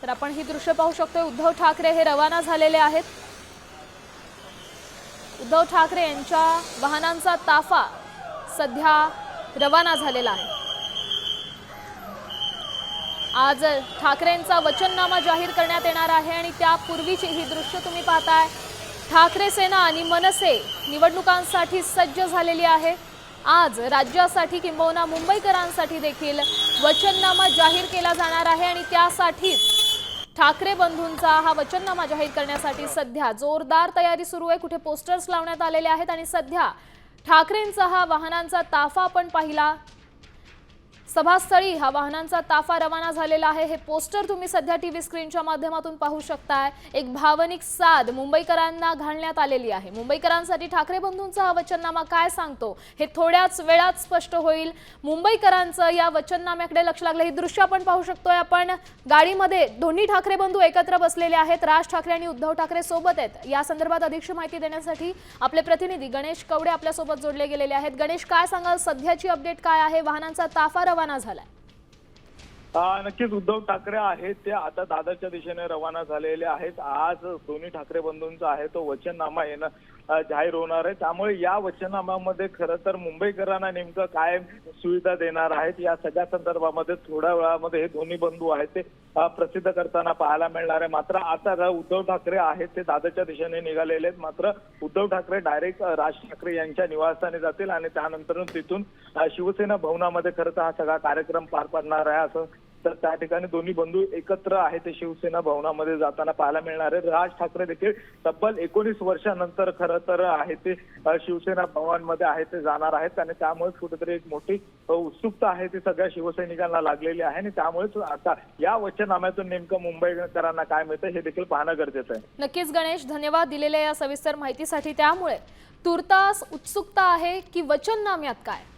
तर आपण ही दृश्य पाहू शकतो। उद्धव ठाकरे हे रवाना झालेले आहेत। उद्धव ठाकरे यांच्या वाहनांचा ताफा सध्या रवाना झालेला आहे। आज ठाकरेंचा वचननामा जाहीर करण्यात येणार आहे आणि त्यापूर्वीची ही दृश्य तुम्ही पाहताय। ठाकरे सेना आणि मनसे निवडणुकांसाठी सज्ज झालेली आहे। आज राज्यासाठी किंबहुना मुंबईकरांसाठी देखील वचननामा जाहीर केला जाणार आहे आणि त्यासाठी ठाकरे बंधूंचा हा वचननामा जाहीर करण्यासाठी सध्या जोरदार तयारी सुरू आहे। कुठे पोस्टर्स लावण्यात आलेले आहेत आणि सध्या ठाकरेंचा हा वाहनांचा ताफा आपण पाहिला। सभास्थळी हा वाहनांचा ताफा रवाना झालेला आहे। हे पोस्टर तुम्ही सध्या टीव्ही स्क्रीनच्या माध्यमातून पाहू शकताय। एक भावनिक साद मुंबईकरांना घालण्यात आलेली आहे। मुंबईकरांसाठी ठाकरे बंधूंचा हा वचननामा काय सांगतो हे थोड्याच वेळात स्पष्ट होईल। मुंबईकरांचं या वचननाम्याकडे लक्ष लागलं। ही दृश्य आपण पाहू शकतोय। आपण गाडीमध्ये दोन्ही ठाकरे बंधू एकत्र बसलेले आहेत। राज ठाकरे आणि उद्धव ठाकरे सोबत आहेत। या संदर्भात अधिक माहिती देण्यासाठी आपले प्रतिनिधी गणेश कवडे आपल्या सोबत जोडले गेलेले आहेत। गणेश, काय सांगाल, सध्याची अपडेट काय आहे? वाहनांचा ताफा रवाना झालाय। नक्कीच उद्धव ठाकरे आहेत ते आता दादरच्या दिशेने रवाना झालेले आहेत। आज दोन्ही ठाकरे बंधूंचा आहे तो वचननामा येणं जाहीर होणार आहे। त्यामुळे या वचननाम्यामध्ये खरं तर मुंबईकरांना नेमकं काय सुविधा देणार आहेत या सगळ्या संदर्भामध्ये थोड्या वेळामध्ये हे दोन्ही बंधू आहेत ते प्रसिद्ध करताना पाहायला मिळणार आहे। मात्र आता उद्धव ठाकरे आहेत ते दादरच्या दिशेने निघालेले आहेत। मात्र उद्धव ठाकरे डायरेक्ट राज ठाकरे यांच्या निवासस्थानी जातील आणि त्यानंतर तिथून शिवसेना भवनामध्ये खरं तर हा सगळा कार्यक्रम पार पडणार आहे। असं तर त्या ठिकाणी दोन्ही बंधू एकत्र आहे ते शिवसेना भवनामध्ये जाताना पाहायला मिळणार आहे। राज ठाकरे देखील तब्बल 19 वर्षांनंतर खरं तर आहे ते शिवसेना भवनमध्ये आहे ते जाणार आहेत आणि त्यामुळे कुठेतरी एक मोठी उत्सुकता आहे ती सगळ्या शिवसैनिकांना लागलेली आहे आणि त्यामुळेच आता या वचननाम्यातून नेमकं मुंबईकरांना काय मिळतं हे देखील पाहणं गरजेचं आहे। नक्कीच गणेश, धन्यवाद दिलेल्या या सविस्तर माहितीसाठी। त्यामुळे तुर्तास उत्सुकता आहे की वचननाम्यात काय